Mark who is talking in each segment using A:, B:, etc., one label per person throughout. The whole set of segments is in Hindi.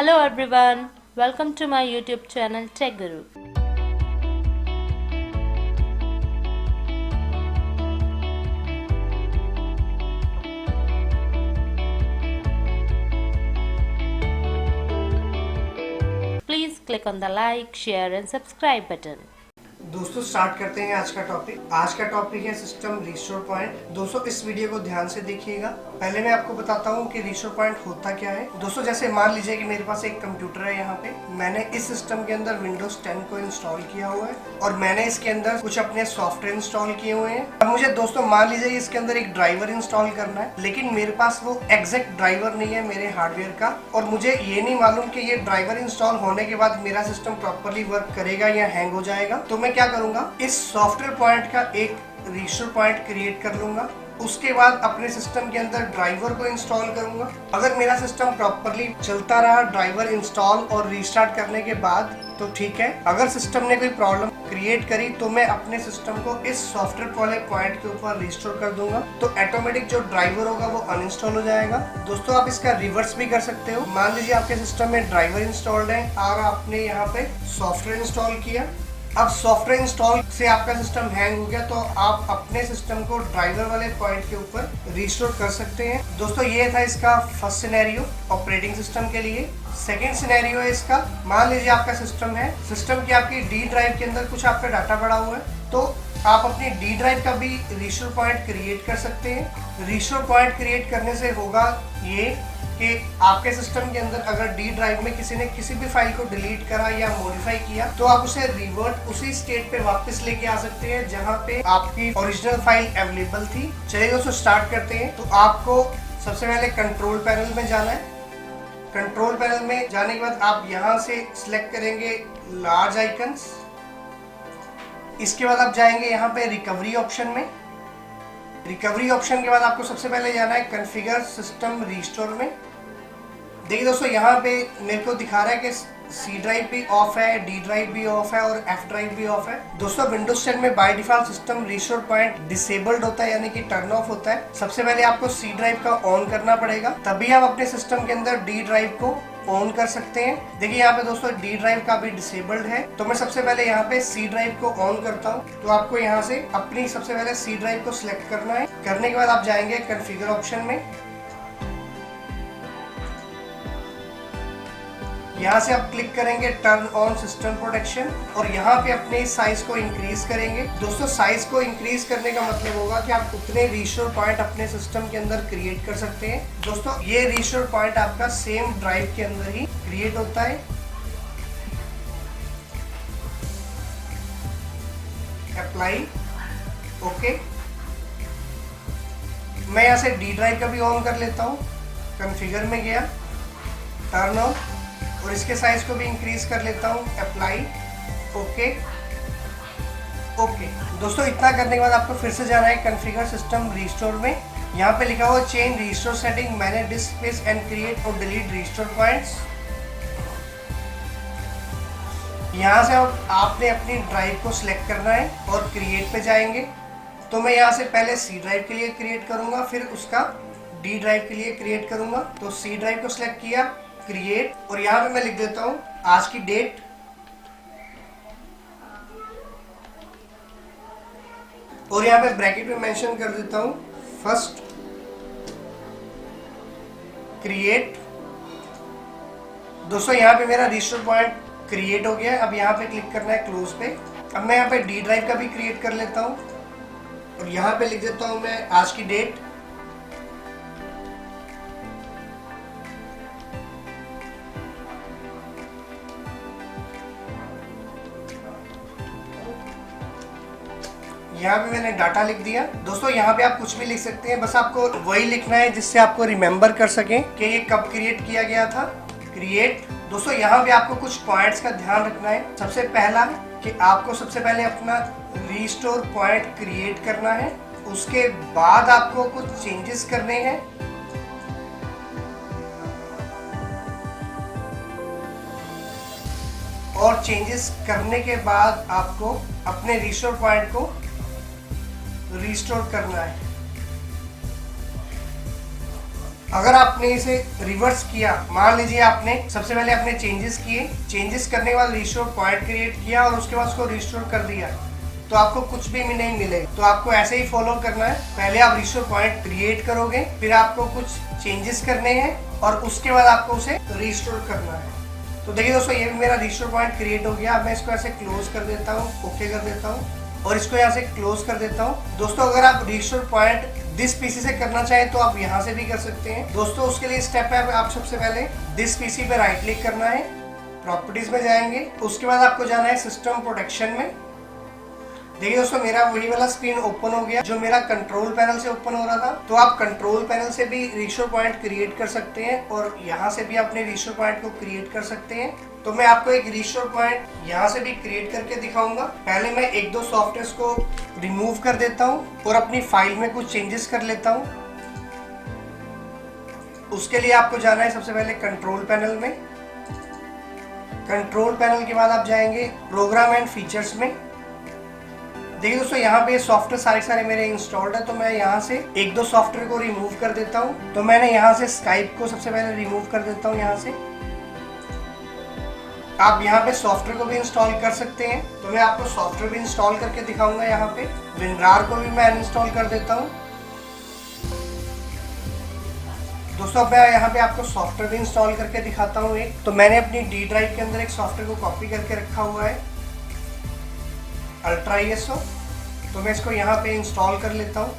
A: Hello everyone, welcome to my YouTube channel Tech Guru. Please click on the like, share and subscribe button.
B: दोस्तों स्टार्ट करते हैं आज का टॉपिक। आज का टॉपिक है सिस्टम रिस्टोर पॉइंट। दोस्तों इस वीडियो को ध्यान से देखिएगा। पहले मैं आपको बताता हूँ कि रिस्टोर पॉइंट होता क्या है। दोस्तों जैसे मान लीजिए कि मेरे पास एक कंप्यूटर है, यहाँ पे मैंने इस सिस्टम के अंदर विंडोज 10 को इंस्टॉल किया हुआ है और मैंने इसके अंदर कुछ अपने सॉफ्टवेयर इंस्टॉल किए हुए हैं। अब मुझे दोस्तों मान लीजिए इसके अंदर एक ड्राइवर इंस्टॉल करना है, लेकिन मेरे पास वो एग्जैक्ट ड्राइवर नहीं है मेरे हार्डवेयर का, और मुझे ये नहीं मालूम कि ये ड्राइवर इंस्टॉल होने के बाद मेरा सिस्टम प्रॉपरली वर्क करेगा या हैंग हो जाएगा। तो मैं क्या करूंगा, इस सॉफ्टवेयर पॉइंट का एक रिस्टोर पॉइंट क्रिएट कर लूंगा। उसके बाद अपने सिस्टम के अंदर ड्राइवर को इंस्टॉल करूंगा। अगर मेरा सिस्टम प्रॉपरली चलता रहा ड्राइवर इंस्टॉल और रीस्टार्ट करने के बाद तो ठीक है। अगर सिस्टम ने कोई प्रॉब्लम क्रिएट करी तो मैं अपने सिस्टम को इस सॉफ्टवेयर वाले पॉइंट के ऊपर रिस्टोर कर दूंगा, तो ऑटोमेटिक जो ड्राइवर होगा वो अनइंस्टॉल हो जाएगा। दोस्तों आप इसका रिवर्स भी कर सकते हो। मान लीजिए आपके सिस्टम में ड्राइवर इंस्टॉल्ड है और आपने यहाँ पे सॉफ्टवेयर इंस्टॉल किया। अब सॉफ्टवेयर इंस्टॉल से आपका सिस्टम हैंग हो गया, तो आप अपने सिस्टम को ड्राइवर वाले पॉइंट के ऊपर रिस्टोर कर सकते हैं। दोस्तों ये था इसका फर्स्ट सिनेरियो ऑपरेटिंग सिस्टम के लिए। सेकेंड सिनेरियो है इसका, मान लीजिए आपका सिस्टम है, सिस्टम की आपकी डी ड्राइव के अंदर कुछ आपका डाटा पड़ा हुआ है, तो आप अपनी डी ड्राइव का भी रिस्टोर पॉइंट क्रिएट कर सकते हैं। रिस्टोर पॉइंट क्रिएट करने से होगा ये कि आपके सिस्टम के अंदर अगर डी ड्राइव में किसी ने किसी भी फाइल को डिलीट करा या मॉडिफाई किया, तो आप उसे रिवर्ट उसी स्टेट पे वापस लेके आ सकते हैं जहां पे आपकी ओरिजिनल फाइल अवेलेबल थी। चलिए दोस्तों स्टार्ट करते हैं। तो आपको सबसे पहले कंट्रोल पैनल में जाना है। कंट्रोल पैनल में जाने के बाद आप यहाँ से सिलेक्ट करेंगे लार्ज आइकन्स। इसके बाद आप जाएंगे यहाँ पे रिकवरी ऑप्शन में। रिकवरी ऑप्शन के बाद आपको सबसे पहले जाना है कॉन्फ़िगर सिस्टम रिस्टोर में। देखिए दोस्तों यहाँ पे मेरे को दिखा रहा है कि सी ड्राइव भी ऑफ है, डी ड्राइव भी ऑफ है और एफ ड्राइव भी ऑफ है। दोस्तों विंडोज 10 में by default system restore point disabled होता है, यानी कि टर्न ऑफ होता है। सबसे पहले आपको सी ड्राइव का ऑन करना पड़ेगा, तभी आप अपने सिस्टम के अंदर डी ड्राइव को ऑन कर सकते हैं। देखिए यहाँ पे दोस्तों डी ड्राइव का भी डिसेबल्ड है, तो मैं सबसे पहले यहाँ पे सी ड्राइव को ऑन करता हूँ। तो आपको यहाँ से अपनी सबसे पहले सी ड्राइव को सिलेक्ट करना है। करने के बाद आप जाएंगे कॉन्फ़िगर ऑप्शन में। यहाँ से आप क्लिक करेंगे टर्न ऑन सिस्टम प्रोटेक्शन और यहाँ पे अपने साइज को इंक्रीज करेंगे। दोस्तों साइज को इंक्रीज करने का मतलब होगा कि आप उतने रिस्टोर पॉइंट अपने सिस्टम के अंदर क्रिएट कर सकते हैं। दोस्तों ये रिस्टोर पॉइंट आपका सेम ड्राइव के अंदर ही क्रिएट होता है। Apply, okay. मैं यहाँ से डी ड्राइव का भी ऑन कर लेता हूँ। कॉन्फ़िगर में गया, टर्न ऑन, और इसके साइज को भी इंक्रीज कर लेता हूँ। Apply, okay okay. दोस्तों इतना करने के बाद आपको फिर से जाना है कॉन्फ़िगर सिस्टम रिस्टोर में। यहाँ पे लिखा हुआ change restore setting, manage disc space and create और डिलीट रिस्टोर पॉइंट्स। यहाँ से आपने अपनी ड्राइव को सिलेक्ट करना है और क्रिएट पे जाएंगे। तो मैं यहाँ से पहले सी ड्राइव के लिए क्रिएट करूँगा, फिर उसका डी ड्राइव के लिए क्रिएट करूँगा। तो सी ड्राइव को सिलेक्ट किया, क्रिएट, और यहाँ पे मैं लिख देता हूँ आज की डेट, और यहाँ पे ब्रैकेट में मेंशन कर देता हूँ फर्स्ट, क्रिएट। दोस्तों यहाँ पे मेरा रिस्टोर पॉइंट क्रिएट हो गया है। अब यहाँ पे क्लिक करना है क्लोज पे। अब मैं यहाँ पे डी ड्राइव का भी क्रिएट कर लेता हूँ और यहाँ पे लिख देता हूँ मैं आज की डेट। यहाँ पे मैंने डाटा लिख दिया। दोस्तों यहाँ पे आप कुछ भी लिख सकते हैं, बस आपको वही लिखना है जिससे आपको रिमेम्बर कर सकें कि ये कब क्रिएट किया गया था। क्रिएट। दोस्तों यहाँ पे आपको कुछ पॉइंट्स का ध्यान रखना है। सबसे पहला कि आपको सबसे पहले अपना रिस्टोर पॉइंट क्रिएट करना है, उसके बाद आपको कुछ चेंजेस करने हैं। और चेंजेस करने के बाद आपको अपने रिस्टोर पॉइंट को रिस्टोर करना है। अगर आपने इसे रिवर्स किया, मान लीजिए आपने सबसे पहले अपने चेंजेस किए, चेंजेस करने के बाद रिस्टोर पॉइंट क्रिएट किया और उसके बाद उसको रिस्टोर कर दिया, तो आपको कुछ भी नहीं मिलेगा। तो आपको ऐसे ही फॉलो करना है, पहले आप रिस्टोर पॉइंट क्रिएट करोगे, फिर आपको कुछ चेंजेस करने हैं और उसके बाद आपको उसे रिस्टोर करना है। तो देखिए दोस्तों, ये भी मेरा रिस्टोर पॉइंट क्रिएट हो गया। अब मैं इसको ऐसे क्लोज कर देता हूँ, ओके कर देता हूँ और इसको यहाँ से क्लोज कर देता हूँ। दोस्तों अगर आप रिस्टोर पॉइंट दिस पीसी से करना चाहें तो आप यहाँ से भी कर सकते हैं। दोस्तों उसके लिए स्टेप है, आप सबसे पहले दिस पीसी पे राइट क्लिक करना है, प्रॉपर्टीज में जाएंगे, उसके बाद आपको जाना है सिस्टम प्रोटेक्शन में। देखिए दोस्तों, मेरा वही वाला स्क्रीन ओपन हो गया जो मेरा कंट्रोल पैनल से ओपन हो रहा था। तो आप कंट्रोल पैनल से भी रिस्टोर पॉइंट क्रिएट कर सकते हैं और यहाँ से भी अपने रिस्टोर पॉइंट को क्रिएट कर सकते हैं। तो मैं आपको एक रिस्टोर पॉइंट यहाँ से भी क्रिएट करके दिखाऊंगा। पहले मैं एक दो सॉफ्टवेयर को रिमूव कर देता हूँ और अपनी फाइल में कुछ चेंजेस कर लेता हूँ। उसके लिए आपको जाना है सबसे पहले कंट्रोल पैनल में। कंट्रोल पैनल के बाद आप जाएंगे प्रोग्राम एंड फीचर्स में। देखिए दोस्तों, यहाँ पे सॉफ्टवेयर सारे मेरे इंस्टॉल्ड है, तो मैं यहाँ से एक दो सॉफ्टवेयर को रिमूव कर देता हूँ। तो मैंने यहाँ से स्काइप को सबसे पहले रिमूव कर देता हूँ। यहाँ से आप यहाँ पे सॉफ्टवेयर को भी इंस्टॉल कर सकते हैं, तो मैं आपको सॉफ्टवेयर भी इंस्टॉल करके दिखाऊंगा। यहाँ पे विनरार को भी मैं अनइंस्टॉल कर देता हूँ। दोस्तों अब मैं यहाँ पे आपको सॉफ्टवेयर भी इंस्टॉल करके दिखाता हूँ। एक तो मैंने अपनी डी ड्राइव के अंदर एक सॉफ्टवेयर को कॉपी करके रखा हुआ है, अल्ट्रा ISO। तो मैं इसको यहाँ पे इंस्टॉल कर लेता हूँ।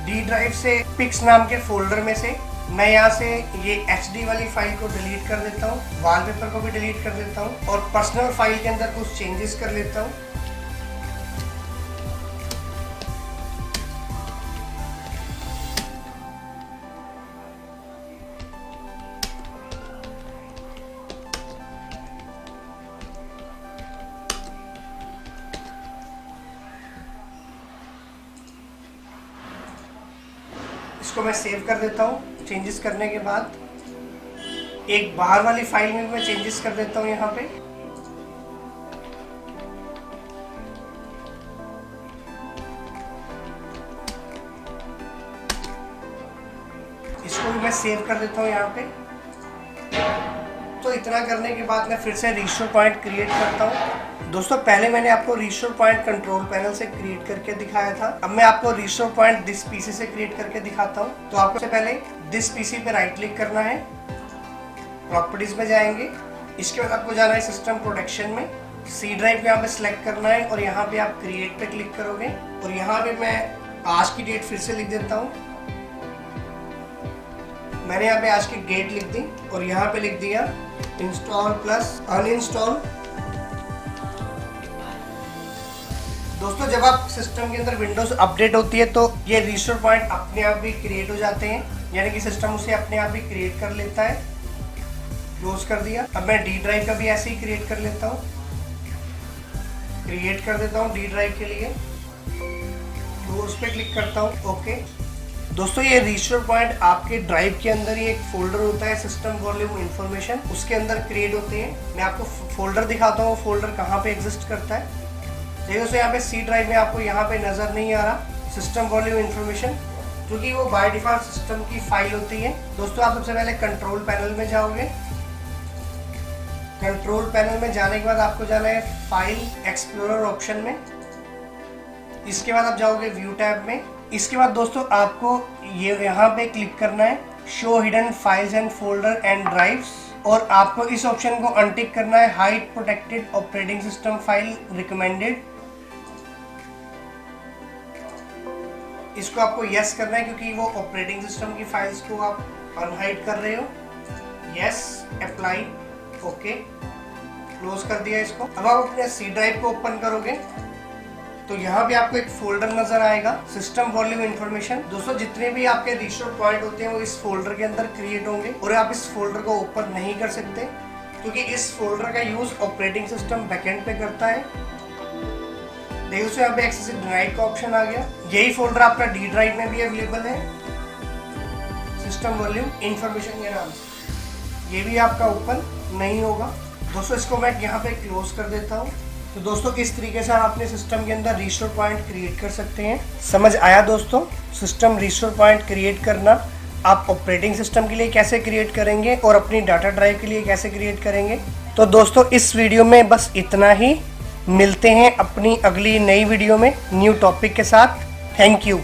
B: डी ड्राइव से पिक्स नाम के फोल्डर में से मैं यहाँ से ये HD वाली फाइल को डिलीट कर देता हूँ, वॉलपेपर को भी डिलीट कर देता हूँ और पर्सनल फाइल के अंदर कुछ चेंजेस कर लेता हूँ। इसको मैं सेव कर देता हूँ। चेंजेस करने के बाद एक बाहर वाली फाइल में मैं चेंजेस कर देता हूँ। यहाँ पे इसको भी मैं सेव कर देता हूँ यहाँ पे। तो इतना करने के बाद मैं फिर से रिस्टोर पॉइंट क्रिएट करता हूँ। दोस्तों पहले मैंने आपको रिस्टोर पॉइंट कंट्रोल पैनल से क्रिएट करके दिखाया था, अब मैं आपको रिस्टोर पॉइंट दिस पीसी से क्रिएट करके दिखाता हूँ। तो आपको सबसे पहले दिस पीसी पे राइट क्लिक करना है, प्रॉपर्टीज में जाएंगे, इसके बाद आपको जाना है सिस्टम प्रोटेक्शन में, सी ड्राइव यहाँ पे सिलेक्ट करना है और यहाँ पे आप क्रिएट पे क्लिक करोगे और यहाँ पे मैं आज की डेट फिर से लिख देता हूँ। मैंने यहाँ पे आज की डेट लिख दी और यहाँ पे लिख दिया इंस्टॉल प्लस अनइंस्टॉल। दोस्तों जब आप सिस्टम के अंदर विंडोज अपडेट होती है तो ये रिस्टोर पॉइंट अपने आप भी क्रिएट हो जाते हैं, यानी कि सिस्टम उसे अपने आप भी क्रिएट कर लेता है। क्लोज कर दिया। अब मैं डी ड्राइव का भी ऐसे ही क्रिएट कर लेता हूँ, क्रिएट कर देता हूँ डी ड्राइव के लिए, क्लोज पे क्लिक करता हूँ, ओके। दोस्तों ये रिस्टोर पॉइंट आपके ड्राइव के अंदर ही एक फोल्डर होता है सिस्टम वॉल्यूम इंफॉर्मेशन, उसके अंदर क्रिएट होते हैं। मैं आपको फोल्डर दिखाता हूँ, फोल्डर कहाँ पे एग्जिस्ट करता है। देखो दोस्तों यहाँ पे सी ड्राइव में आपको यहाँ पे नजर नहीं आ रहा सिस्टम वॉल्यूम इंफॉर्मेशन, क्योंकि वो बाय डिफॉल्ट सिस्टम की फाइल होती है। दोस्तों आप सबसे पहले कंट्रोल पैनल में जाओगे, कंट्रोल पैनल में जाने के बाद आपको जाना है फाइल एक्सप्लोरर ऑप्शन में, इसके बाद आप जाओगे व्यू टैब में। इसके बाद दोस्तों आपको ये यहाँ पे क्लिक करना है show hidden files and folder and drives, और आपको इस ऑप्शन को अनटिक करना है hide protected operating system file recommended. इसको आपको यस करना है क्योंकि वो ऑपरेटिंग सिस्टम की फाइल्स को आप अनहाइड कर रहे हो। यस, अप्लाई, ओके, क्लोज कर दिया इसको। अब आप अपने सी ड्राइव को ओपन करोगे तो यहाँ पे आपको एक फोल्डर नजर आएगा सिस्टम वॉल्यूम इंफॉर्मेशन। दोस्तों जितने भी आपके रिस्टोर पॉइंट होते हैं वो इस फोल्डर के अंदर क्रिएट होंगे और आप इस फोल्डर को ओपन नहीं कर सकते क्योंकि इस फोल्डर का यूज ऑपरेटिंग सिस्टम बैकएंड पे करता है। देखिए दोस्तों यहाँ पे एक्सेस डिनाइड का ऑप्शन आ गया। यही फोल्डर आपका डी ड्राइव में भी अवेलेबल है, सिस्टम वॉल्यूम इंफॉर्मेशन के नाम से। ये भी आपका ओपन नहीं होगा। दोस्तों इसको मैं यहाँ पे क्लोज कर देता हूँ। तो दोस्तों इस तरीके से आप अपने सिस्टम के अंदर रिस्टोर पॉइंट क्रिएट कर सकते हैं। समझ आया दोस्तों सिस्टम रिस्टोर पॉइंट क्रिएट करना आप ऑपरेटिंग सिस्टम के लिए कैसे क्रिएट करेंगे और अपनी डाटा ड्राइव के लिए कैसे क्रिएट करेंगे। तो दोस्तों इस वीडियो में बस इतना ही। मिलते हैं अपनी अगली नई वीडियो में न्यू टॉपिक के साथ। Thank you.